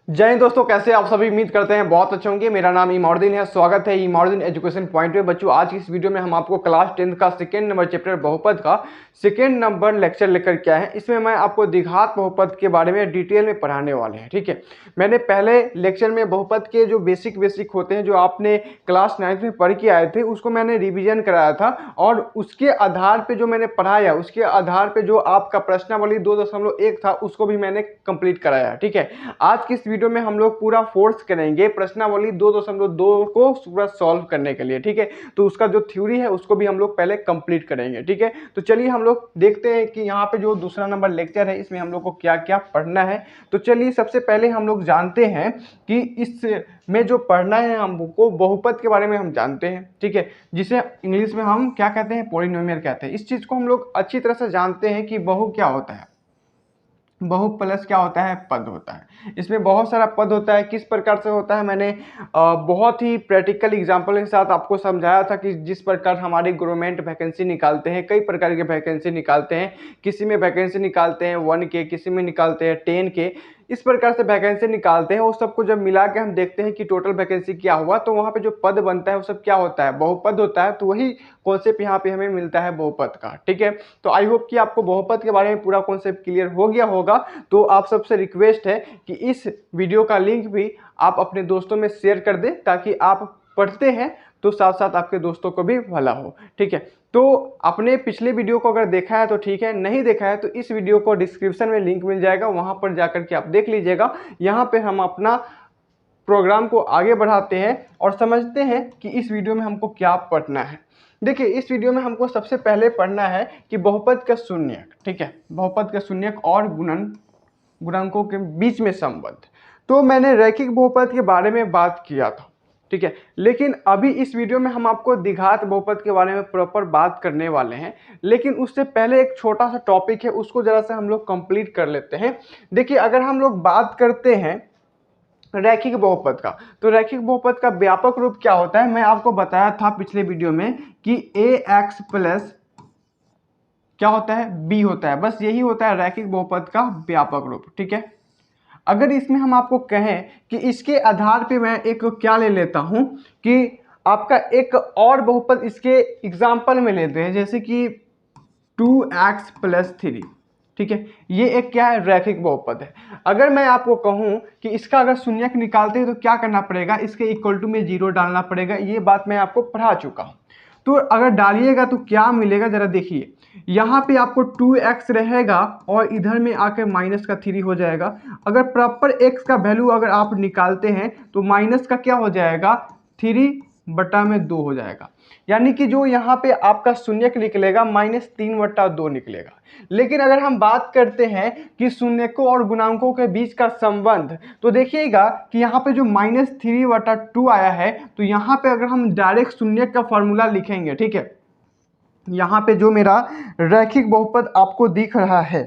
जय हिंद दोस्तों, कैसे आप सभी? उम्मीद करते हैं बहुत अच्छे होंगे। मेरा नाम इमामुद्दीन है। स्वागत है इमामुद्दीन एजुकेशन पॉइंट में। बच्चों, आज की इस वीडियो में हम आपको क्लास 10th का सेकेंड नंबर चैप्टर बहुपद का सेकेंड नंबर लेक्चर लेकर के आए हैं। इसमें मैं आपको द्विघात बहुपद के बारे में डिटेल में पढ़ाने वाले हैं। ठीक है, मैंने पहले लेक्चर में बहुपद के जो बेसिक होते हैं, जो आपने क्लास 9th में पढ़ के आए थे, उसको मैंने रिविजन कराया था और उसके आधार पर जो मैंने पढ़ाया, उसके आधार पर जो आपका प्रश्नावली 2.1 था, उसको भी मैंने कंप्लीट कराया। ठीक है, आज की इस वीडियो में हम लोग पूरा फोर्स करेंगे प्रश्नावली 2.2 को पूरा सॉल्व करने के लिए। ठीक है, तो उसका जो थ्योरी है उसको भी हम लोग पहले कंप्लीट करेंगे। ठीक है, तो चलिए हम लोग देखते हैं कि यहाँ पे जो दूसरा नंबर लेक्चर है इसमें हम लोग को क्या क्या पढ़ना है। तो चलिए सबसे पहले हम लोग जानते हैं कि इस में जो पढ़ना है हमको बहुपद के बारे में हम जानते हैं। ठीक है, जिसे इंग्लिश में हम क्या कहते हैं, पॉलिनोमियल कहते हैं। इस चीज को हम लोग अच्छी तरह से जानते हैं कि बहु क्या होता है। बहु प्लस क्या होता है, पद होता है। इसमें बहुत सारा पद होता है। किस प्रकार से होता है, मैंने बहुत ही प्रैक्टिकल एग्जांपल के साथ आपको समझाया था कि जिस प्रकार हमारे गवर्नमेंट वैकेंसी निकालते हैं, कई प्रकार के वैकेंसी निकालते हैं। किसी में वैकेंसी निकालते हैं 1 के, किसी में निकालते हैं 10 के। इस प्रकार से वैकेंसी निकालते हैं। वो सबको जब मिला के हम देखते हैं कि टोटल वैकेंसी क्या हुआ, तो वहाँ पे जो पद बनता है वो सब क्या होता है, बहुपद होता है। तो वही कॉन्सेप्ट यहाँ पे हमें मिलता है बहुपद का। ठीक है, तो आई होप कि आपको बहुपद के बारे में पूरा कॉन्सेप्ट क्लियर हो गया होगा। तो आप सबसे रिक्वेस्ट है कि इस वीडियो का लिंक भी आप अपने दोस्तों में शेयर कर दें, ताकि आप पढ़ते हैं तो साथ साथ आपके दोस्तों को भी भला हो। ठीक है, तो अपने पिछले वीडियो को अगर देखा है तो ठीक है, नहीं देखा है तो इस वीडियो को डिस्क्रिप्शन में लिंक मिल जाएगा, वहां पर जाकर के आप देख लीजिएगा। यहाँ पे हम अपना प्रोग्राम को आगे बढ़ाते हैं और समझते हैं कि इस वीडियो में हमको क्या पढ़ना है। देखिए, इस वीडियो में हमको सबसे पहले पढ़ना है कि बहुपद का शून्यक। ठीक है, बहुपद का शून्यक और गुणनकों के बीच में संबंध। तो मैंने रैखिक बहुपद के बारे में बात किया था। ठीक है, लेकिन अभी इस वीडियो में हम आपको द्विघात बहुपद के बारे में प्रॉपर बात करने वाले हैं। लेकिन उससे पहले एक छोटा सा टॉपिक है, उसको जरा से हम लोग कंप्लीट कर लेते हैं। देखिए, अगर हम लोग बात करते हैं रैखिक बहुपद का, तो रैखिक बहुपद का व्यापक रूप क्या होता है, मैं आपको बताया था पिछले वीडियो में कि ax प्लस क्या होता है, b होता है। बस यही होता है रैखिक बहुपद का व्यापक रूप। ठीक है, अगर इसमें हम आपको कहें कि इसके आधार पे मैं एक क्या ले लेता हूं कि आपका एक और बहुपद इसके एग्जाम्पल में लेते हैं, जैसे कि 2x प्लस 3। ठीक है, ये एक क्या है, रैखिक बहुपद है। अगर मैं आपको कहूं कि इसका अगर शून्यक निकालते हैं तो क्या करना पड़ेगा, इसके इक्वल टू में 0 डालना पड़ेगा। ये बात मैं आपको पढ़ा चुका हूं। तो अगर डालिएगा तो क्या मिलेगा, जरा देखिए। यहाँ पे आपको 2x रहेगा और इधर में आकर माइनस का 3 हो जाएगा। अगर प्रॉपर x का वैल्यू अगर आप निकालते हैं तो माइनस का क्या हो जाएगा, 3/2 हो जाएगा। यानी कि जो यहाँ पे आपका शून्यक निकलेगा -3/2 निकलेगा। लेकिन अगर हम बात करते हैं कि शून्यकों और गुणांकों के बीच का संबंध, तो देखिएगा कि यहाँ पे जो -3/2 आया है, तो यहाँ पे अगर हम डायरेक्ट शून्यक का फॉर्मूला लिखेंगे, ठीक है, यहाँ पे जो मेरा रैखिक बहुपद आपको दिख रहा है,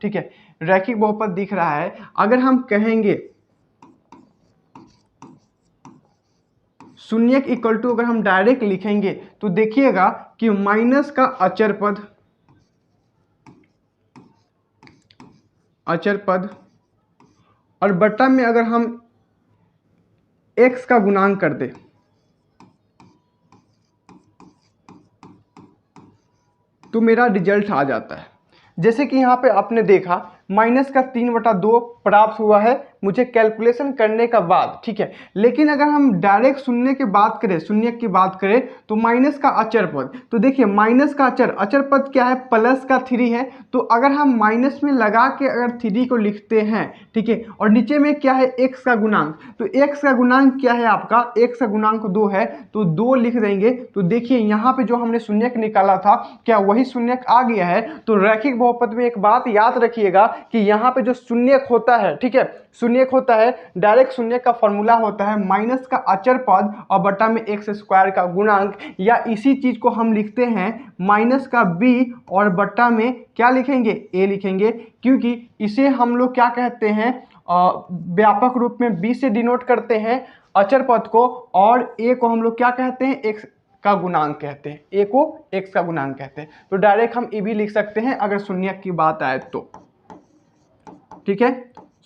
ठीक है, रैखिक बहुपद दिख रहा है, अगर हम कहेंगे शून्यक इक्वल टू अगर हम डायरेक्ट लिखेंगे तो देखिएगा कि माइनस का अचर पद और बटा में अगर हम x का गुणांक कर दे तो मेरा रिजल्ट आ जाता है। जैसे कि यहाँ पे आपने देखा माइनस का 3/2 प्राप्त हुआ है मुझे कैलकुलेशन करने का बाद। ठीक है, लेकिन अगर हम डायरेक्ट शून्य की बात करें, शून्य की बात करें, तो माइनस का अचर पद, तो देखिए माइनस का अचर पद क्या है, प्लस का 3 है। तो अगर हम माइनस में लगा के अगर 3 को लिखते हैं, ठीक है, और नीचे में क्या है, x का गुणांक, तो x का गुणांक क्या है आपका, x का गुणांक 2 है, तो 2 लिख देंगे। तो देखिए यहाँ पे जो हमने शून्यक निकाला था, क्या वही शून्यक आ गया है। तो रैखिक बहुपद में एक बात याद रखिएगा कि यहाँ पे जो शून्यक होता है, ठीक है, शून्यक होता है, डायरेक्ट शून्यक का फॉर्मूला होता है माइनस का अचर पद और बटा में x स्क्वायर का गुणांक, या इसी चीज को हम लिखते हैं माइनस का b और बटा में क्या लिखेंगे, a लिखेंगे, क्योंकि इसे हम लोग क्या कहते हैं, व्यापक रूप में b से डिनोट करते हैं अचर पद को, और a को हम लोग क्या कहते हैं, x का गुणांक कहते हैं, a को x का गुणांक कहते हैं। तो डायरेक्ट हम ए भी लिख सकते हैं अगर शून्यक की बात आए तो। ठीक है,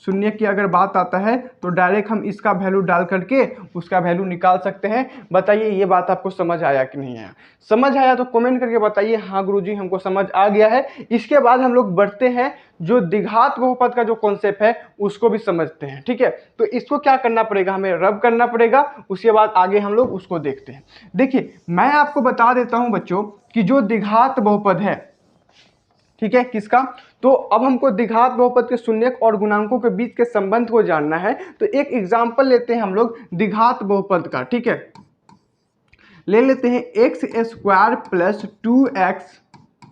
शून्य की अगर बात आता है तो डायरेक्ट हम इसका वैल्यू डाल करके उसका वैल्यू निकाल सकते हैं। बताइए ये बात आपको समझ आया कि नहीं आया? समझ आया तो कमेंट करके बताइए हाँ गुरुजी हमको समझ आ गया है। इसके बाद हम लोग बढ़ते हैं, जो द्विघात बहुपद का जो कॉन्सेप्ट है उसको भी समझते हैं। ठीक है, तो इसको क्या करना पड़ेगा, हमें रब करना पड़ेगा, उसके बाद आगे हम लोग उसको देखते हैं। देखिए मैं आपको बता देता हूं बच्चों कि जो द्विघात बहुपद है, ठीक है, किसका, तो अब हमको द्विघात बहुपद के शून्यक और गुणांकों के बीच के संबंध को जानना है। तो एक एग्जांपल लेते हैं हम लोग द्विघात बहुपद का। ठीक है, ले लेते हैं x square plus 2x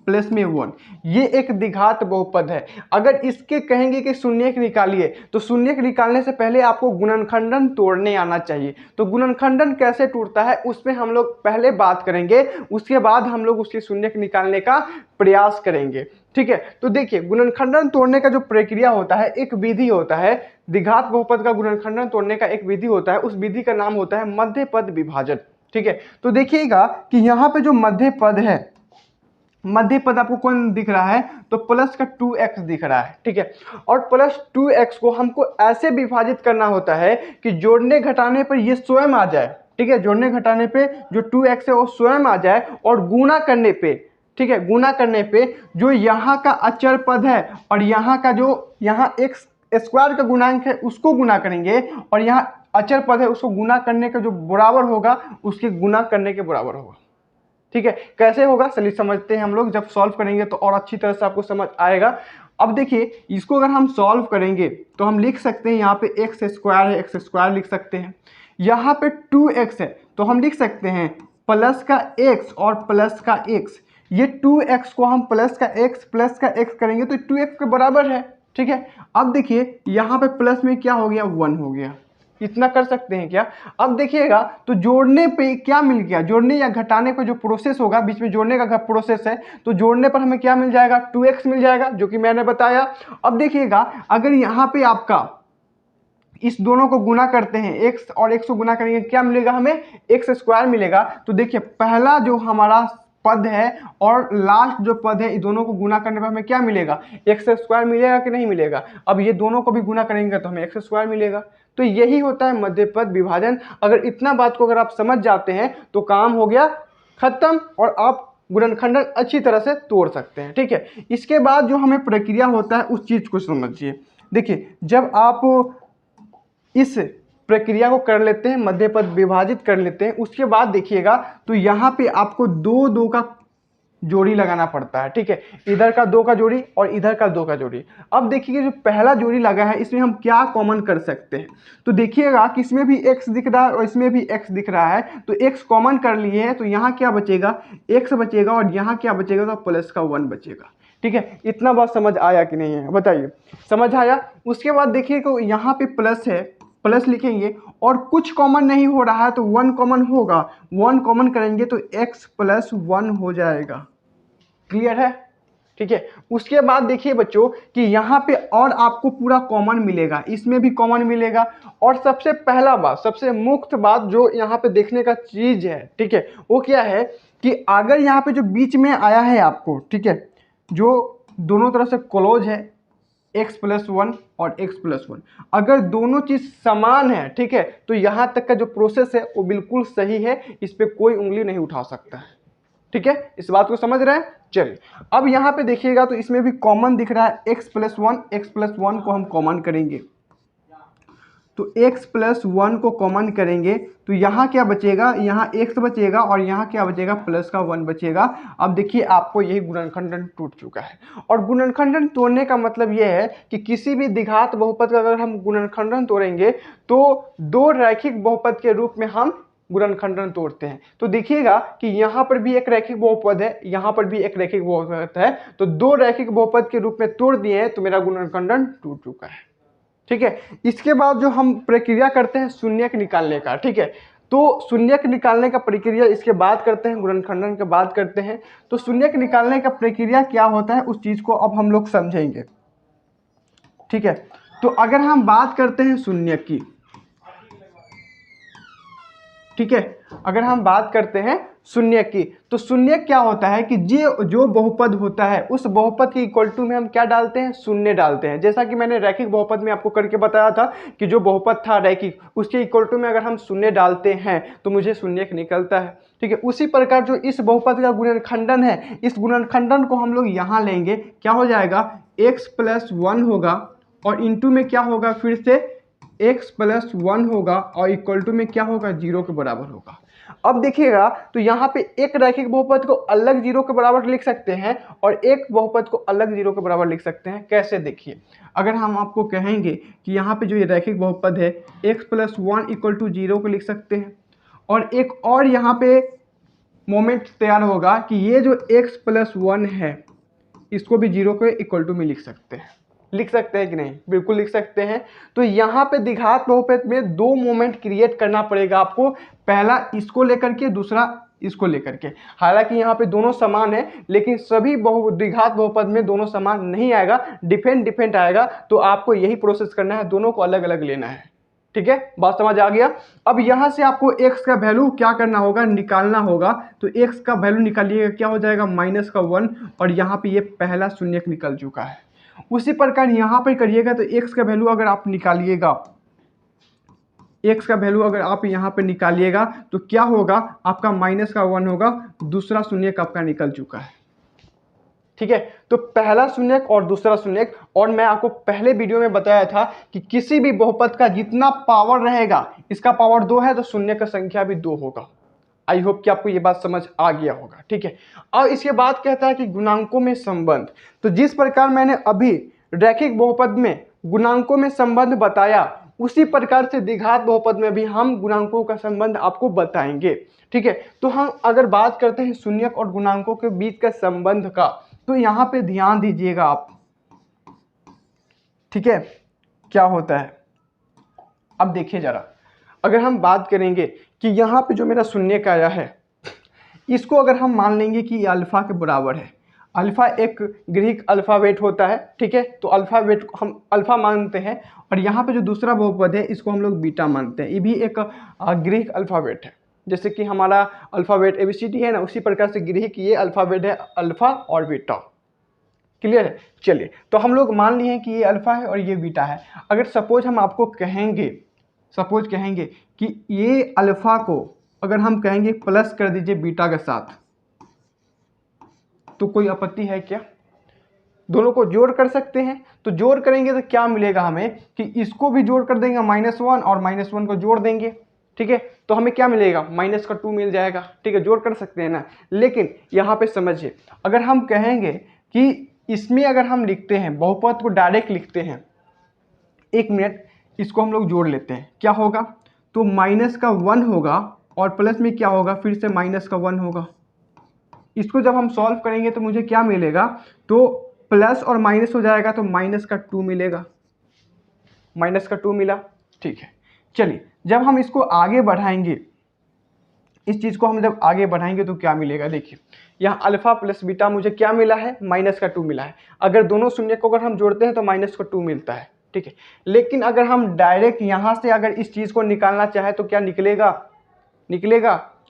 plus में 1। ये एक द्विघात बहुपद है। अगर इसके कहेंगे कि शून्यक निकालिए तो शून्यक निकालने से पहले आपको गुणनखंडन तोड़ने आना चाहिए। तो गुणनखंडन कैसे टूटता है उसमें हम लोग पहले बात करेंगे, उसके बाद हम लोग उसके शून्यक निकालने का प्रयास करेंगे। ठीक है, तो देखिए गुणनखंडन तोड़ने का जो प्रक्रिया होता है, एक विधि होता है, द्विघात बहुपद का गुणनखंडन तोड़ने का एक विधि होता है, उस विधि का नाम होता है मध्य पद विभाजन। ठीक है, तो देखिएगा कि यहाँ पे जो मध्य पद है, मध्य पद आपको कौन दिख रहा है, तो प्लस का 2x दिख रहा है। ठीक है, और प्लस 2x को हमको ऐसे विभाजित करना होता है कि जोड़ने घटाने पर ये स्वयं आ जाए। ठीक है, जोड़ने घटाने पे जो 2x है वो स्वयं आ जाए, और गुणा करने पे, ठीक है, गुणा करने पे जो यहाँ का अचर पद है और यहाँ का जो यहाँ एक्स स्क्वायर का गुणांक है उसको गुणा करेंगे, और यहाँ अचर पद है उसको गुणा करने का जो बराबर होगा उसके गुणा करने के बराबर होगा। ठीक है, कैसे होगा चलिए समझते हैं हम लोग, जब सॉल्व करेंगे तो और अच्छी तरह से आपको समझ आएगा। अब देखिए इसको अगर हम सॉल्व करेंगे तो हम लिख सकते हैं, यहाँ पे एक्स स्क्वायर है, एक्स स्क्वायर लिख सकते हैं, यहाँ पे 2x है तो हम लिख सकते हैं प्लस का x और प्लस का x। ये 2x को हम प्लस का x करेंगे तो 2x के बराबर है। ठीक है, अब देखिए यहाँ पे प्लस में क्या हो गया, 1 हो गया। इतना कर सकते हैं क्या? अब देखिएगा तो जोड़ने पे क्या मिल गया, जोड़ने या घटाने का जो प्रोसेस होगा, बीच में जोड़ने का प्रोसेस है, तो जोड़ने पर हमें क्या मिल जाएगा, 2x मिल जाएगा, जो कि मैंने बताया। अब देखिएगा अगर यहाँ पे आपका इस दोनों को गुना करते हैं, x और x को गुना करेंगे क्या मिलेगा, हमें एक्स स्क्वायर मिलेगा। तो देखिए पहला जो हमारा पद है और लास्ट जो पद है, इन दोनों को गुना करने पर हमें क्या मिलेगा, एक्स स्क्वायर मिलेगा कि नहीं मिलेगा। अब ये दोनों को भी गुना करेंगे तो हमें एक्स स्क्वायर मिलेगा। तो यही होता है मध्य पद विभाजन। अगर इतना बात को अगर आप समझ जाते हैं तो काम हो गया खत्म, और आप गुणनखंडन अच्छी तरह से तोड़ सकते हैं। ठीक है, इसके बाद जो हमें प्रक्रिया होता है उस चीज को समझिए। देखिए जब आप इस प्रक्रिया को कर लेते हैं, मध्य पद विभाजित कर लेते हैं, उसके बाद देखिएगा तो यहाँ पे आपको दो दो का जोड़ी लगाना पड़ता है। ठीक है, इधर का 2 का जोड़ी और इधर का 2 का जोड़ी। अब देखिए जो पहला जोड़ी लगा है इसमें हम क्या कॉमन कर सकते हैं, तो देखिएगा कि इसमें भी x दिख रहा है और इसमें भी x दिख रहा है, तो x कॉमन कर लिए हैं तो यहाँ क्या बचेगा, x बचेगा, और यहाँ क्या बचेगा, तो प्लस का 1 बचेगा। ठीक है, इतना बात समझ आया कि नहीं है, बताइए समझ आया। उसके बाद देखिए तो यहाँ पे प्लस है, प्लस लिखेंगे और कुछ कॉमन नहीं हो रहा है तो 1 कॉमन होगा, 1 कॉमन करेंगे तो x प्लस 1 हो जाएगा। क्लियर है? ठीक है, उसके बाद देखिए बच्चों कि यहाँ पे और आपको पूरा कॉमन मिलेगा, इसमें भी कॉमन मिलेगा। और सबसे पहला बात, सबसे मुख्य बात जो यहाँ पे देखने का चीज है, ठीक है, वो क्या है कि अगर यहाँ पे जो बीच में आया है आपको, ठीक है, जो दोनों तरफ से क्लोज है x प्लस 1 और x प्लस 1, अगर दोनों चीज समान है, ठीक है, तो यहाँ तक का जो प्रोसेस है वो बिल्कुल सही है, इस पर कोई उंगली नहीं उठा सकता है। ठीक है, इस बात को समझ रहे हैं। चलिए अब यहाँ पे देखिएगा तो इसमें भी कॉमन दिख रहा है x प्लस 1 को हम कॉमन करेंगे, तो x प्लस 1 को कॉमन करेंगे तो यहाँ क्या बचेगा, यहाँ x बचेगा और यहाँ क्या बचेगा, प्लस का 1 बचेगा। अब देखिए आपको यही गुणनखंडन टूट चुका है। और गुणनखंडन तोड़ने का मतलब यह है कि किसी भी द्विघात बहुपद का अगर हम गुणनखंडन तोड़ेंगे तो दो रैखिक बहुपद के रूप में हम गुणनखंडन तोड़ते हैं। तो देखिएगा कि यहाँ पर भी एक रैखिक बहुपद है, यहाँ पर भी एक रैखिक बहुपद है, तो दो रैखिक बहुपद के रूप में तोड़ दिए हैं तो मेरा गुणनखंडन टूट चुका है। ठीक है, इसके बाद जो हम प्रक्रिया करते हैं शून्यक निकालने का, ठीक है, तो शून्यक निकालने का प्रक्रिया इसके बाद करते हैं, गुणनखंडन के बाद करते हैं। तो शून्यक निकालने का प्रक्रिया क्या होता है उस चीज को अब हम लोग समझेंगे। ठीक है, तो अगर हम बात करते हैं शून्यक की, ठीक है, अगर हम बात करते हैं शून्य की। तो शून्य क्या होता है कि जो बहुपद होता है उस बहुपद के इक्वल टू में हम क्या डालते हैं, शून्य डालते हैं। जैसा कि मैंने रैखिक बहुपद में आपको करके बताया था कि जो बहुपद था रैखिक उसके इक्वल टू में अगर हम शून्य डालते हैं तो मुझे शून्य निकलता है। ठीक है, उसी प्रकार जो इस बहुपद का गुणनखंडन है, इस गुणनखंडन को हम लोग यहाँ लेंगे, क्या हो जाएगा x + 1 होगा और इंटू में क्या होगा फिर से x + 1 होगा और इक्वल टू में क्या होगा 0 के बराबर होगा। अब देखिएगा तो यहाँ पे एक रैखिक बहुपद को अलग 0 के बराबर लिख सकते हैं और एक बहुपद को अलग 0 के बराबर लिख सकते हैं। कैसे, देखिए अगर हम आपको कहेंगे कि यहाँ पे जो ये रैखिक बहुपद है x + 1 = 0 को लिख सकते हैं और एक और यहाँ पे मोमेंट तैयार होगा कि ये जो x + 1 है इसको भी 0 के इक्वल टू में लिख सकते हैं। लिख सकते हैं कि नहीं, बिल्कुल लिख सकते हैं। तो यहाँ पे द्विघात बहुपद में दो मोमेंट क्रिएट करना पड़ेगा आपको, पहला इसको लेकर के, दूसरा इसको लेकर के। हालांकि यहाँ पे दोनों समान है लेकिन सभी द्विघात बहुपद में दोनों समान नहीं आएगा, डिफरेंट आएगा। तो आपको यही प्रोसेस करना है, दोनों को अलग अलग लेना है। ठीक है, बात समझ आ गया। अब यहाँ से आपको x का वैल्यू क्या करना होगा, निकालना होगा। तो x का वैल्यू निकालिएगा, क्या हो जाएगा -1 और यहाँ पे ये पहला शून्य निकल चुका है। उसी प्रकार यहाँ पर करिएगा तो x का वैल्यू अगर आप निकालिएगा, x का वैल्यू अगर आप यहाँ पे निकालिएगा तो क्या होगा, आपका -1 होगा, दूसरा शून्य आपका निकल चुका है। ठीक है, तो पहला शून्य और दूसरा शून्य। और मैं आपको पहले वीडियो में बताया था कि किसी भी बहुपद का जितना पावर रहेगा, इसका पावर 2 है तो शून्य का संख्या भी 2 होगा। आई होप कि आपको ये बात समझ आ गया होगा। ठीक है, अब इसके बाद कहता है कि गुणांकों में संबंध। तो जिस प्रकार मैंने अभी रैखिक बहुपद में गुणांकों में संबंध बताया, उसी प्रकार से द्विघात बहुपद में भी हम गुणांकों का संबंध आपको बताएंगे। ठीक है, तो हम अगर बात करते हैं शून्यक और गुणांकों के बीच का संबंध का, तो यहाँ पे ध्यान दीजिएगा आप। ठीक है, क्या होता है अब देखिए जरा, अगर हम बात करेंगे कि यहाँ पे जो मेरा शून्य आया है, इसको अगर हम मान लेंगे कि ये अल्फा के बराबर है। अल्फा एक ग्रीक अल्फ़ाबेट होता है। ठीक है, तो अल्फ़ाबेट हम अल्फा मानते हैं और यहाँ पे जो दूसरा बहुपद है इसको हम लोग बीटा मानते हैं। ये भी एक ग्रीक अल्फ़ाबेट है, जैसे कि हमारा अल्फ़ाबेट ABCD है ना, उसी प्रकार से ग्रीक ये अल्फ़ाबेट है, अल्फ़ा और बीटा। क्लियर है, चलिए तो हम लोग मान लिए हैं कि ये अल्फ़ा है और ये बीटा है। अगर सपोज हम आपको कहेंगे, सपोज कहेंगे कि ये अल्फ़ा को अगर हम कहेंगे प्लस कर दीजिए बीटा के साथ, तो कोई आपत्ति है क्या? दोनों को जोड़ कर सकते हैं। तो जोड़ करेंगे तो क्या मिलेगा हमें कि इसको भी जोड़ कर देंगे -1 और -1 को जोड़ देंगे। ठीक है, तो हमें क्या मिलेगा, -2 मिल जाएगा। ठीक है, जोड़ कर सकते हैं ना। लेकिन यहाँ पे समझिए, अगर हम कहेंगे कि इसमें अगर हम लिखते हैं बहुपद को डायरेक्ट लिखते हैं, 1 मिनट इसको हम लोग जोड़ लेते हैं, क्या होगा, तो -1 होगा और प्लस में क्या होगा, फिर से -1 होगा। इसको जब हम सॉल्व करेंगे तो मुझे क्या मिलेगा, तो प्लस और माइनस हो जाएगा तो -2 मिलेगा, -2 मिला। ठीक है, चलिए जब हम इसको आगे बढ़ाएंगे, इस चीज़ को हम जब आगे बढ़ाएंगे तो क्या मिलेगा, देखिए यहाँ अल्फा प्लस बीटा मुझे क्या मिला है, -2 मिला है। अगर दोनों शून्य को अगर हम जोड़ते हैं तो -2 मिलता है। ठीक है, लेकिन अगर हम डायरेक्ट यहाँ से अगर इस चीज़ को निकालना चाहे तो क्या निकलेगा,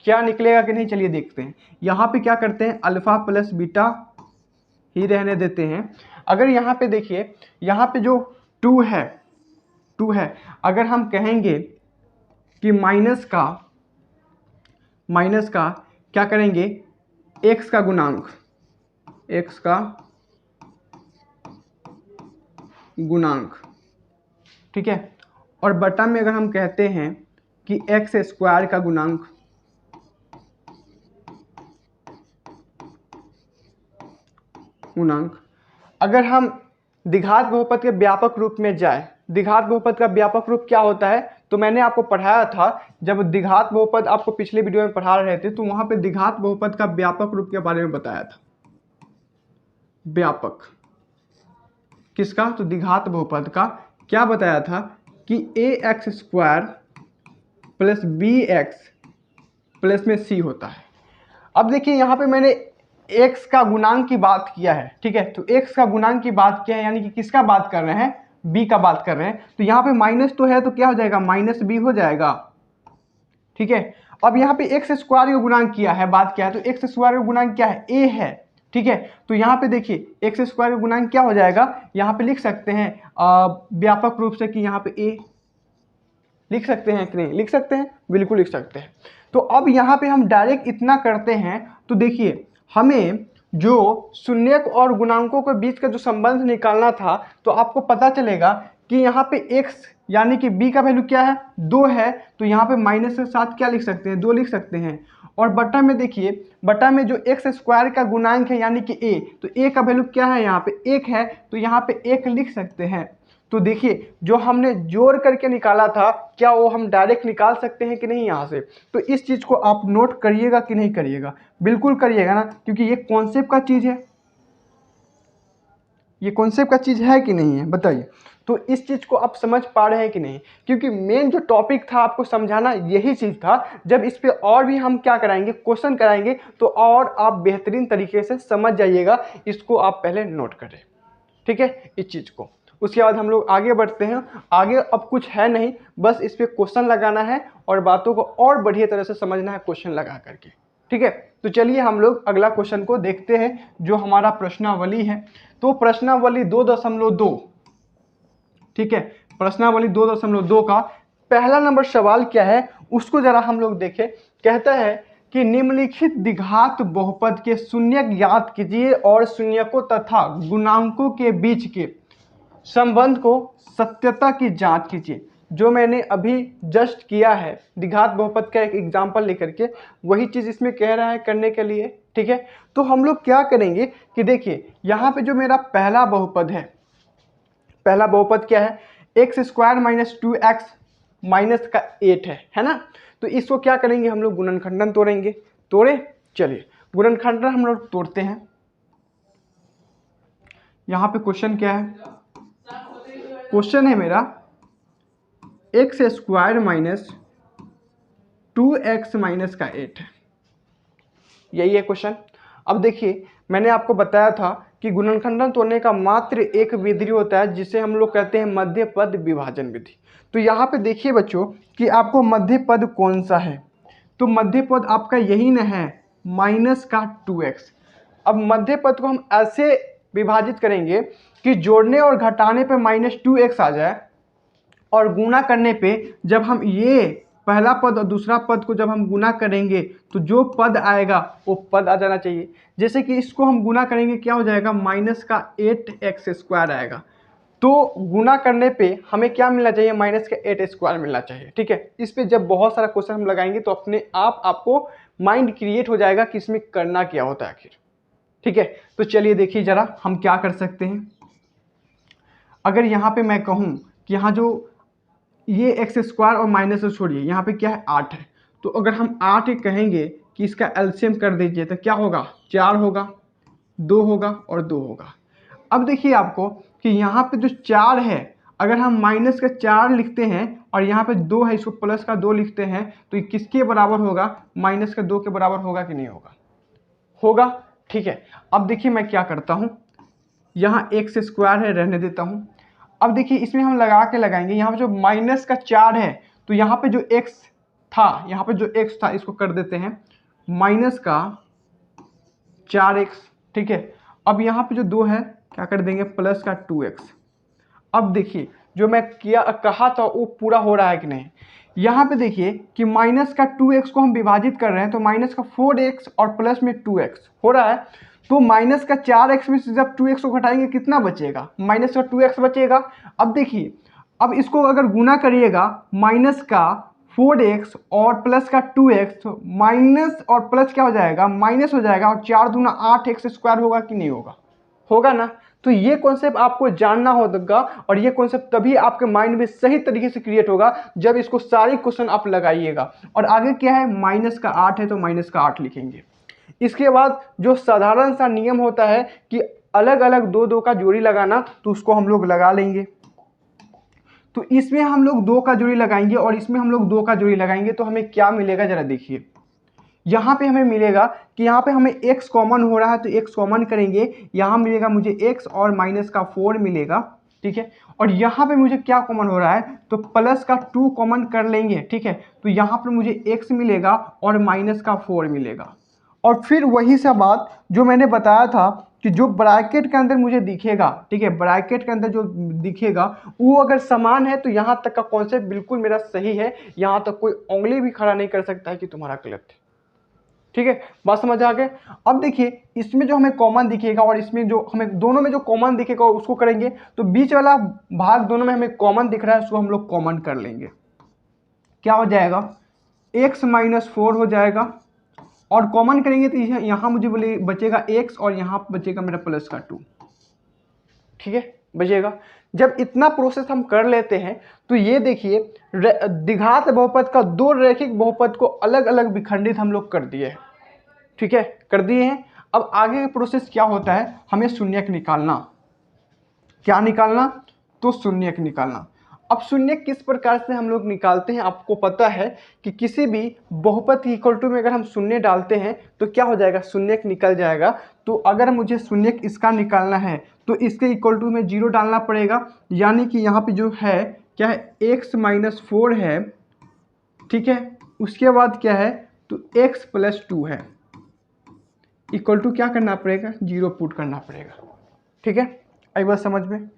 क्या निकलेगा कि नहीं, चलिए देखते हैं। यहाँ पे क्या करते हैं, अल्फा प्लस बीटा ही रहने देते हैं। अगर यहाँ पे देखिए, यहाँ पे जो 2 है, अगर हम कहेंगे कि माइनस का क्या करेंगे, x का गुणांक, ठीक है, और बटा में अगर हम कहते हैं कि x² का गुणांक, अगर हम द्विघात बहुपद के व्यापक रूप में जाए, द्विघात बहुपद का व्यापक रूप क्या होता है, तो मैंने आपको पढ़ाया था, जब द्विघात बहुपद आपको पिछले वीडियो में पढ़ा रहे थे तो वहां पे द्विघात बहुपद का व्यापक रूप के बारे में बताया था। व्यापक किसका, तो द्विघात बहुपद का क्या बताया था कि ax² + bx प्लस में c होता है। अब देखिए यहाँ पे मैंने x का गुणांक की बात किया है। ठीक है, तो x का गुणांक की बात किया है, यानी कि किसका बात कर रहे हैं, b का बात कर रहे हैं। तो यहाँ पे माइनस तो है तो क्या हो जाएगा, -b हो जाएगा। ठीक है। अब यहाँ पे एक्स स्क्वायर का गुणांक किया है, बात क्या है, तो एक्स स्क्वायर का गुणांक क्या है, ए है। ठीक है, तो यहाँ पे देखिए एक्स स्क्वायर का गुणांक क्या हो जाएगा, यहाँ पे लिख सकते हैं व्यापक रूप से कि यहाँ पे ए लिख सकते हैं कि नहीं, लिख सकते हैं, बिल्कुल लिख सकते हैं। तो अब यहाँ पे हम डायरेक्ट इतना करते हैं, तो देखिए हमें जो शून्यक और गुणांकों के बीच का जो संबंध निकालना था, तो आपको पता चलेगा कि यहाँ पे x यानी कि b का वैल्यू क्या है, 2 है, तो यहाँ पे माइनस के साथ क्या लिख सकते हैं, 2 लिख सकते हैं। और बटा में देखिए, बटा में जो एक्स स्क्वायर का गुणांक है यानी कि a, तो a का वैल्यू क्या है, यहाँ पे 1 है, तो यहाँ पे 1 लिख सकते हैं। तो देखिए जो हमने जोड़ करके निकाला था, क्या वो हम डायरेक्ट निकाल सकते हैं कि नहीं यहाँ से, तो इस चीज़ को आप नोट करिएगा कि नहीं करिएगा, बिल्कुल करिएगा ना, क्योंकि ये कॉन्सेप्ट का चीज़ है, ये कॉन्सेप्ट का चीज़ है कि नहीं है, बताइए। तो इस चीज़ को आप समझ पा रहे हैं कि नहीं, क्योंकि मेन जो टॉपिक था आपको समझाना यही चीज़ था। जब इस पे और भी हम क्या कराएंगे, क्वेश्चन कराएंगे, तो और आप बेहतरीन तरीके से समझ जाइएगा, इसको आप पहले नोट करें, ठीक है, इस चीज़ को। उसके बाद हम लोग आगे बढ़ते हैं। आगे अब कुछ है नहीं, बस इस पे क्वेश्चन लगाना है और बातों को और बढ़िया तरह से समझना है क्वेश्चन लगा करके, ठीक है। तो चलिए हम लोग अगला क्वेश्चन को देखते हैं, जो हमारा प्रश्नावली है। तो प्रश्नावली 2.2, ठीक है, प्रश्नावली 2.2 का पहला नंबर सवाल क्या है उसको जरा हम लोग देखें। कहता है कि निम्नलिखित द्विघात बहुपद के शून्यक ज्ञात कीजिए और शून्यकों तथा गुणांकों के बीच के संबंध को सत्यता की जांच कीजिए। जो मैंने अभी जस्ट किया है द्विघात बहुपद का एक एग्जाम्पल लेकर के, वही चीज़ इसमें कह रहा है करने के लिए, ठीक है। तो हम लोग क्या करेंगे कि देखिए यहाँ पे जो मेरा पहला बहुपद है, पहला बहुपद क्या है, x square minus 2x minus का 8 है ना। तो इसको क्या करेंगे हम लोग, गुणनखंडन तोड़ेंगे। तोड़े, चलिए गुणनखंडन हम लोग तोड़ते हैं। यहाँ पे क्वेश्चन क्या है, क्वेश्चन है मेरा x square minus 2x minus का 8 है, यही है क्वेश्चन। अब देखिए मैंने आपको बताया था कि गुणनखंडन तोड़ने का मात्र एक विधि होता है जिसे हम लोग कहते हैं मध्य पद विभाजन विधि। तो यहाँ पे देखिए बच्चों कि आपको मध्य पद कौन सा है, तो मध्य पद आपका यही न है, माइनस का 2x। अब मध्य पद को हम ऐसे विभाजित करेंगे कि जोड़ने और घटाने पे माइनस 2x आ जाए, और गुणा करने पे जब हम ये पहला पद और दूसरा पद को जब हम गुणा करेंगे तो जो पद आएगा वो पद आ जाना चाहिए। जैसे कि इसको हम गुणा करेंगे, क्या हो जाएगा, माइनस का 8x स्क्वायर आएगा। तो गुणा करने पे हमें क्या मिलना चाहिए, माइनस का 8 स्क्वायर मिलना चाहिए, ठीक है। इस पे जब बहुत सारा क्वेश्चन हम लगाएंगे तो अपने आप आपको माइंड क्रिएट हो जाएगा कि इसमें करना क्या होता है आखिर, ठीक है। तो चलिए देखिए जरा हम क्या कर सकते हैं। अगर यहाँ पे मैं कहूँ कि यहाँ जो ये एक्स स्क्वायर और माइनस से छोड़िए, यहाँ पे क्या है, 8 है, तो अगर हम 8 कहेंगे कि इसका एलसीएम कर दीजिए तो क्या होगा, 4 होगा, 2 होगा और 2 होगा। अब देखिए आपको कि यहाँ पे जो 4 है, अगर हम माइनस का 4 लिखते हैं और यहाँ पे 2 है, इसको प्लस का 2 लिखते हैं, तो ये किसके बराबर होगा, माइनस का 2 के बराबर होगा कि नहीं होगा, होगा, ठीक है। अब देखिए मैं क्या करता हूँ, यहाँ एक्स स्क्वायर है, रहने देता हूँ। अब देखिए इसमें हम लगा के लगाएंगे, यहाँ पे जो माइनस का 4 है, तो यहाँ पे जो x था, यहाँ पे जो x था इसको कर देते हैं माइनस का 4x, ठीक है। अब यहाँ पे जो 2 है क्या कर देंगे, प्लस का 2x। अब देखिए जो मैं कहा था वो पूरा हो रहा है कि नहीं। यहाँ पे देखिए कि माइनस का 2x को हम विभाजित कर रहे हैं, तो माइनस का 4x और प्लस में 2x हो रहा है। तो माइनस का 4x में से जब 2x को घटाएंगे कितना बचेगा, माइनस का 2x बचेगा। अब देखिए, अब इसको अगर गुना करिएगा, माइनस का 4x और प्लस का 2x, माइनस और प्लस क्या हो जाएगा, माइनस हो जाएगा, और 4 दूना 8x स्क्वायर होगा कि नहीं होगा, होगा ना। तो ये कॉन्सेप्ट आपको जानना होगा, और ये कॉन्सेप्ट तभी आपके माइंड में सही तरीके से क्रिएट होगा जब इसको सारी क्वेश्चन आप लगाइएगा। और आगे क्या है, माइनस का 8 है तो माइनस का 8 लिखेंगे। इसके बाद जो साधारण सा नियम होता है कि अलग अलग दो का जोड़ी लगाना, तो उसको हम लोग लगा लेंगे। तो इसमें हम लोग 2 का जोड़ी लगाएंगे और इसमें हम लोग 2 का जोड़ी लगाएंगे, तो हमें क्या मिलेगा जरा देखिए। यहाँ पे हमें मिलेगा कि यहाँ पे हमें x कॉमन हो रहा है, तो x कॉमन करेंगे, यहाँ मिलेगा मुझे x और माइनस का 4 मिलेगा, ठीक है। और यहाँ पे मुझे क्या कॉमन हो रहा है, तो प्लस का 2 कॉमन कर लेंगे, ठीक है। तो यहाँ पर मुझे x मिलेगा और माइनस का 4 मिलेगा। और फिर वही सा बात जो मैंने बताया था कि जो ब्रैकेट के अंदर मुझे दिखेगा, ठीक है, ब्रैकेट के अंदर जो दिखेगा वो अगर समान है तो यहाँ तक का कॉन्सेप्ट बिल्कुल मेरा सही है, यहाँ तक कोई उंगली भी खड़ा नहीं कर सकता है कि तुम्हारा गलत है, ठीक है। बात समझ आ गए। अब देखिए इसमें जो हमें कॉमन दिखेगा और इसमें जो हमें दोनों में जो कॉमन दिखेगा उसको करेंगे, तो बीच वाला भाग दोनों में हमें कॉमन दिख रहा है, उसको हम लोग कॉमन कर लेंगे। क्या हो जाएगा, x माइनस 4 हो जाएगा, और कॉमन करेंगे तो यहाँ मुझे बोले बचेगा x और यहाँ बचेगा मेरा प्लस का 2, ठीक है, बचेगा। जब इतना प्रोसेस हम कर लेते हैं तो ये देखिए द्विघात बहुपद का दो रैखिक बहुपद को अलग अलग विखंडित हम लोग कर दिए हैं, ठीक है, कर दिए हैं। अब आगे का प्रोसेस क्या होता है, हमें शून्यक निकालना। क्या निकालना, तो शून्यक निकालना। अब शून्यक किस प्रकार से हम लोग निकालते हैं, आपको पता है कि किसी भी बहुपद की इक्वल टू में अगर हम शून्य डालते हैं तो क्या हो जाएगा, शून्यक निकल जाएगा। तो अगर मुझे शून्यक इसका निकालना है तो इसके इक्वल टू में 0 डालना पड़ेगा, यानी कि यहाँ पे जो है क्या है, x माइनस 4 है, ठीक है। उसके बाद क्या है, तो x प्लस 2 है, इक्वल टू क्या करना पड़ेगा, 0 पुट करना पड़ेगा, ठीक है। आई बात समझ में।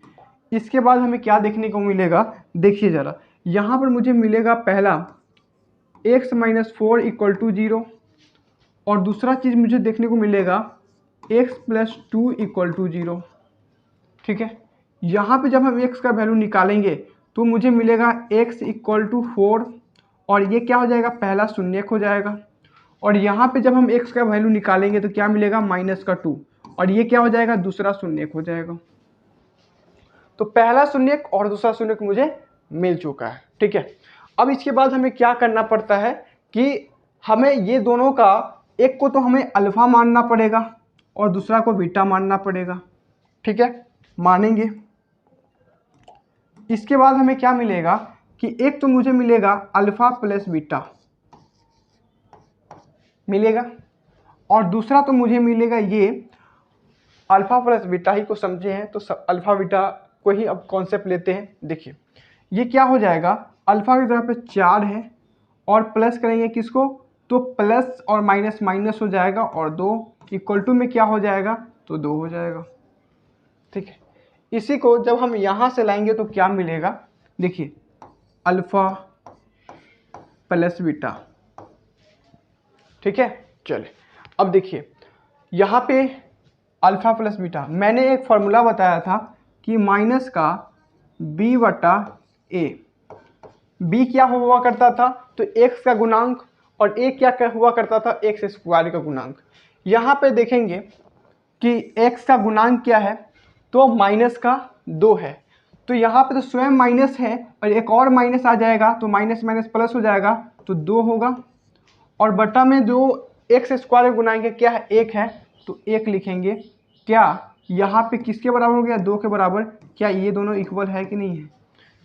इसके बाद हमें क्या देखने को मिलेगा, देखिए ज़रा, यहाँ पर मुझे मिलेगा पहला x माइनस 4 इक्वल टू 0, और दूसरा चीज़ मुझे देखने को मिलेगा x प्लस 2 इक्वल टू 0, ठीक है। यहाँ पे जब हम x का वैल्यू निकालेंगे तो मुझे मिलेगा x इक्वल टू 4, और ये क्या हो जाएगा, पहला शून्यक हो जाएगा। और यहाँ पे जब हम x का वैल्यू निकालेंगे तो क्या मिलेगा, माइनस का 2, और ये क्या हो जाएगा, दूसरा शून्यक हो जाएगा। तो पहला शून्यक और दूसरा शून्यक मुझे मिल चुका है, ठीक है। अब इसके बाद हमें क्या करना पड़ता है कि हमें ये दोनों का, एक को तो हमें अल्फा मानना पड़ेगा और दूसरा को बीटा मानना पड़ेगा, ठीक है, मानेंगे। इसके बाद हमें क्या मिलेगा कि एक तो मुझे मिलेगा अल्फा प्लस बीटा मिलेगा, और दूसरा तो मुझे मिलेगा ये अल्फा प्लस बीटा ही को समझे हैं तो अल्फा बीटा को ही अब कॉन्सेप्ट लेते हैं। देखिए ये क्या हो जाएगा, अल्फा की तरफ पे 4 है और प्लस करेंगे किसको, तो प्लस और माइनस माइनस हो जाएगा, और 2 इक्वल टू में क्या हो जाएगा, तो 2 हो जाएगा, ठीक है। इसी को जब हम यहाँ से लाएंगे तो क्या मिलेगा, देखिए अल्फा प्लस बीटा, ठीक है। चले अब देखिए यहाँ पे अल्फा प्लस बीटा, मैंने एक फॉर्मूला बताया था कि माइनस का b बटा a, b क्या हुआ करता था, तो x का गुणांक, और a क्या हुआ करता था, x स्क्वायर का गुणांक। यहाँ पे देखेंगे कि x का गुणांक क्या है, तो माइनस का 2 है, तो यहाँ पे तो स्वयं माइनस है और एक और माइनस आ जाएगा तो माइनस माइनस प्लस हो जाएगा तो 2 होगा, और बटा में जो एक्स स्क्वायर गुणाएंगे क्या है, 1 है, तो 1 लिखेंगे। क्या यहाँ पे किसके बराबर हो गया, 2 के बराबर। क्या ये दोनों इक्वल है कि नहीं है,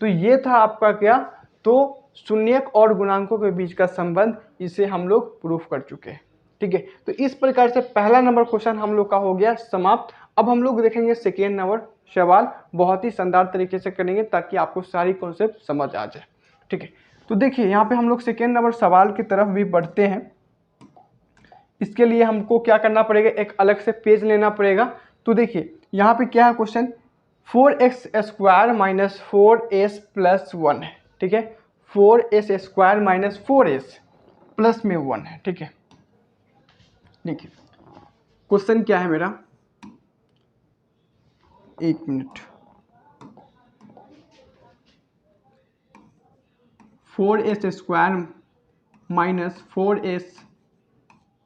तो ये था आपका क्या, तो शून्यक और गुणांकों के बीच का संबंध, इसे हम लोग प्रूफ कर चुके हैं, ठीक है। तो इस प्रकार से पहला नंबर क्वेश्चन हम लोग का हो गया समाप्त। अब हम लोग देखेंगे सेकेंड नंबर सवाल, बहुत ही शानदार तरीके से करेंगे ताकि आपको सारी कॉन्सेप्ट समझ आ जाए, ठीक है। तो देखिए यहाँ पे हम लोग सेकेंड नंबर सवाल की तरफ भी बढ़ते हैं। इसके लिए हमको क्या करना पड़ेगा, एक अलग से पेज लेना पड़ेगा। तो देखिए यहाँ पे क्या है question, 4x square minus 4s plus 1 है, ठीक है, 4s square minus 4s plus में 1 है, ठीक है। देखिए क्वेश्चन क्या है मेरा, एक minute, 4s square minus 4s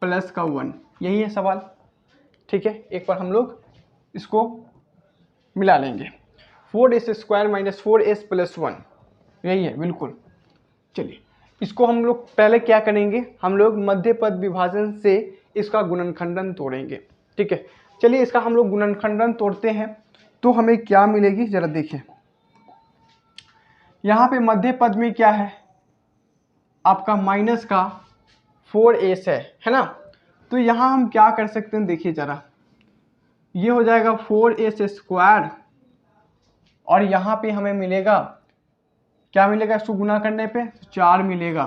plus का 1, यही है सवाल, ठीक है। एक बार हम लोग इसको मिला लेंगे, 4s square minus 4s plus 1, यही है बिल्कुल। चलिए इसको हम लोग पहले क्या करेंगे, हम लोग मध्य पद विभाजन से इसका गुणनखंडन तोड़ेंगे, ठीक है। चलिए इसका हम लोग गुणनखंडन तोड़ते हैं तो हमें क्या मिलेगी, जरा देखिए यहाँ पे मध्य पद में क्या है आपका, माइनस का 4s है ना। तो यहाँ हम क्या कर सकते हैं, देखिए जरा, ये हो जाएगा 4s स्क्वायर और यहाँ पे हमें मिलेगा, क्या मिलेगा इसको गुना करने पे, 4 मिलेगा।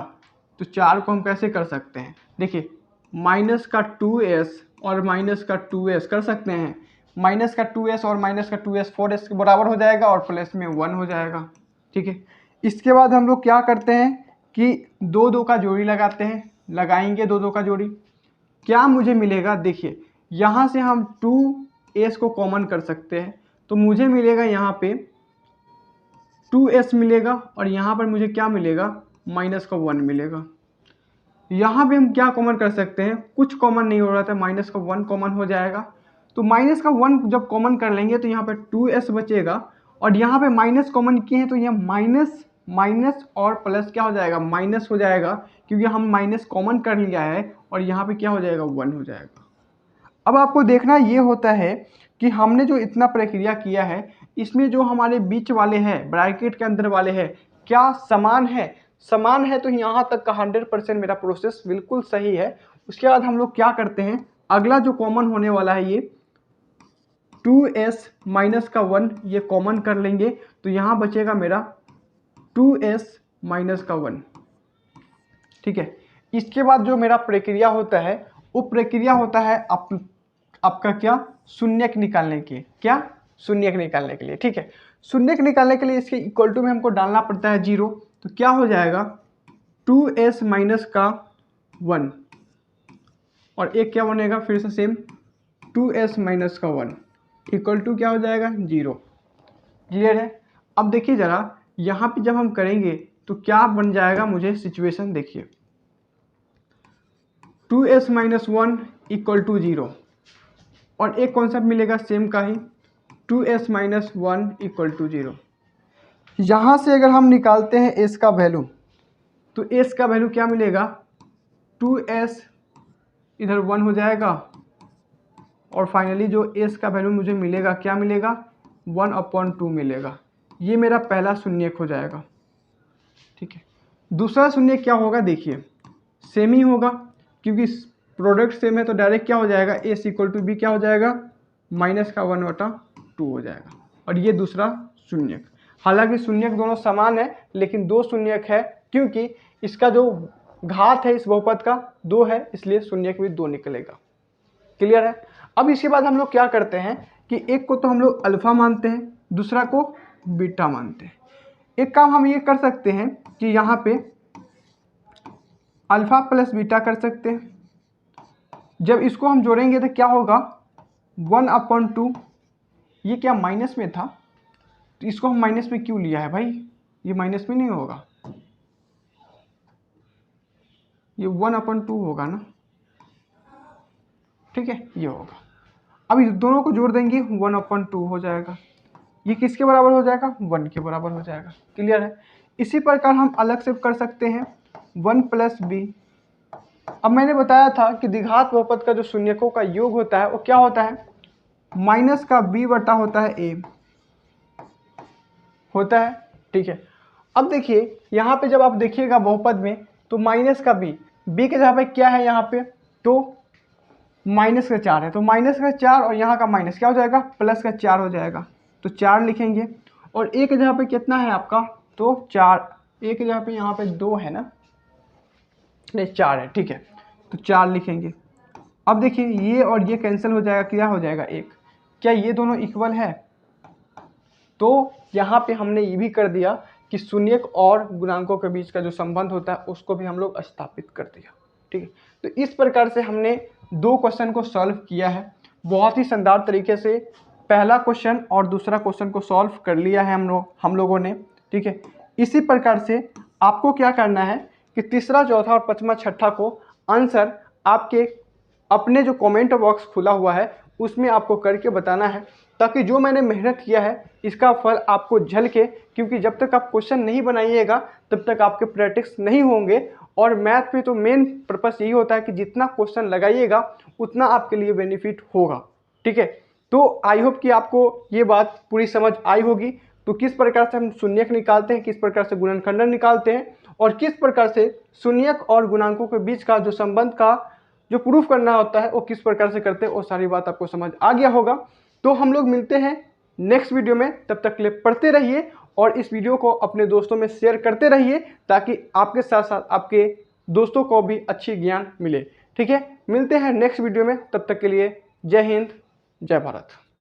तो 4 को हम कैसे कर सकते हैं, देखिए माइनस का 2s और माइनस का 2s कर सकते हैं। माइनस का 2s और माइनस का 2s 4s के बराबर हो जाएगा और प्लस में 1 हो जाएगा। ठीक है, इसके बाद हम लोग क्या करते हैं कि 2 का जोड़ी लगाते हैं, लगाएंगे 2 का जोड़ी, क्या मुझे मिलेगा, देखिए यहाँ से हम 2s को कॉमन कर सकते हैं, तो मुझे मिलेगा यहाँ पे 2s मिलेगा और यहाँ पर मुझे क्या मिलेगा, माइनस का 1 मिलेगा। यहाँ पे हम क्या कॉमन कर सकते हैं, कुछ कॉमन नहीं हो रहा था, माइनस का 1 कॉमन हो जाएगा। तो माइनस का 1 जब कॉमन कर लेंगे तो यहाँ पे 2s बचेगा और यहाँ पे माइनस कॉमन किए हैं तो यहाँ माइनस माइनस और प्लस क्या हो जाएगा, माइनस हो जाएगा, क्योंकि हम माइनस कॉमन कर लिया है और यहाँ पे क्या हो जाएगा, 1 हो जाएगा। अब आपको देखना ये होता है कि हमने जो इतना प्रक्रिया किया है इसमें जो हमारे बीच वाले हैं, ब्रैकेट के अंदर वाले हैं, क्या समान है, समान है, तो यहाँ तक का 100% मेरा प्रोसेस बिल्कुल सही है। उसके बाद हम लोग क्या करते हैं, अगला जो कॉमन होने वाला है ये 2s माइनस का 1 ये कॉमन कर लेंगे, तो यहाँ बचेगा मेरा 2s माइनस का 1। ठीक है, इसके बाद जो मेरा प्रक्रिया होता है वो प्रक्रिया होता है आपका क्या, शून्यक निकालने के, क्या शून्यक निकालने के लिए। ठीक है, शून्यक निकालने के लिए इसके इक्वल टू में हमको डालना पड़ता है 0, तो क्या हो जाएगा 2s माइनस का 1 और एक क्या बनेगा फिर से सेम 2s माइनस का 1 इक्वल टू क्या हो जाएगा 0। क्लियर है। अब देखिए ज़रा यहाँ पे जब हम करेंगे तो क्या बन जाएगा, मुझे सिचुएशन देखिए, 2s माइनस 1 इक्वल टू 0 और एक कॉन्सेप्ट मिलेगा सेम का ही 2s माइनस 1 इक्वल टू 0। यहाँ से अगर हम निकालते हैं s का वैल्यू तो s का वैल्यू क्या मिलेगा, 2s इधर 1 हो जाएगा और फाइनली जो s का वैल्यू मुझे मिलेगा क्या मिलेगा, 1/2 मिलेगा। ये मेरा पहला शून्यक हो जाएगा। ठीक है, दूसरा शून्यक क्या होगा, देखिए सेम ही होगा क्योंकि प्रोडक्ट सेम है, तो डायरेक्ट क्या हो जाएगा, s इक्वल टू b क्या हो जाएगा, माइनस का 1/2 हो जाएगा। और ये दूसरा शून्यक, हालांकि शून्यक दोनों समान है लेकिन 2 शून्यक है, क्योंकि इसका जो घात है इस बहुपद का 2 है, इसलिए शून्यक भी 2 निकलेगा। क्लियर है। अब इसके बाद हम लोग क्या करते हैं कि एक को तो हम लोग अल्फा मानते हैं, दूसरा को बीटा मानते हैं। एक काम हम ये कर सकते हैं कि यहाँ पे अल्फा प्लस बीटा कर सकते हैं, जब इसको हम जोड़ेंगे तो क्या होगा 1/2, ये क्या माइनस में था तो इसको हम माइनस में क्यों लिया है भाई, ये माइनस में नहीं होगा, ये 1/2 होगा ना। ठीक है, ये होगा। अब इस दोनों को जोड़ देंगे 1/2 हो जाएगा, ये किसके बराबर हो जाएगा, 1 के बराबर हो जाएगा। क्लियर है। इसी प्रकार हम अलग से कर सकते हैं 1 प्लस बी। अब मैंने बताया था कि द्विघात बहुपद का जो शून्यकों का योग होता है वो क्या होता है, माइनस का b बटा होता है a होता है। ठीक है, अब देखिए यहाँ पे जब आप देखिएगा बहुपद में तो माइनस का b के जगह पे क्या है, यहाँ पे तो माइनस का 4 है, तो माइनस का 4 और यहाँ का माइनस क्या हो जाएगा, प्लस का 4 हो जाएगा, तो 4 लिखेंगे। और एक जगह पे कितना है आपका, तो 4, एक जगह पे यहाँ पे 2 है ना, नहीं 4 है। ठीक है, तो 4 लिखेंगे। अब देखिए ये और ये कैंसिल हो जाएगा, क्या हो जाएगा 1। क्या ये दोनों इक्वल है, तो यहाँ पे हमने ये भी कर दिया कि शून्यक और गुणांकों के बीच का जो संबंध होता है उसको भी हम लोग स्थापित कर दिया। ठीक है, तो इस प्रकार से हमने 2 क्वेश्चन को सॉल्व किया है, बहुत ही शानदार तरीके से पहला क्वेश्चन और दूसरा क्वेश्चन को सॉल्व कर लिया है हम लोगों ने। ठीक है, इसी प्रकार से आपको क्या करना है कि तीसरा, चौथा और पांचवा, छठा को आंसर आपके अपने जो कमेंट बॉक्स खुला हुआ है उसमें आपको करके बताना है, ताकि जो मैंने मेहनत किया है इसका फल आपको झलके, क्योंकि जब तक आप क्वेश्चन नहीं बनाइएगा तब तक आपके प्रैक्टिस नहीं होंगे। और मैथ में तो मेन पर्पस यही होता है कि जितना क्वेश्चन लगाइएगा उतना आपके लिए बेनिफिट होगा। ठीक है, तो आई होप कि आपको ये बात पूरी समझ आई होगी। तो किस प्रकार से हम शून्यक निकालते हैं, किस प्रकार से गुणनखंडन निकालते हैं और किस प्रकार से शून्यक और गुणांकों के बीच का जो संबंध का जो प्रूफ करना होता है वो किस प्रकार से करते हैं, वो सारी बात आपको समझ आ गया होगा। तो हम लोग मिलते हैं नेक्स्ट वीडियो में। तब तक के लिए पढ़ते रहिए और इस वीडियो को अपने दोस्तों में शेयर करते रहिए ताकि आपके साथ साथ आपके दोस्तों को भी अच्छी ज्ञान मिले। ठीक है, मिलते हैं नेक्स्ट वीडियो में, तब तक के लिए जय हिंद, जय भारत।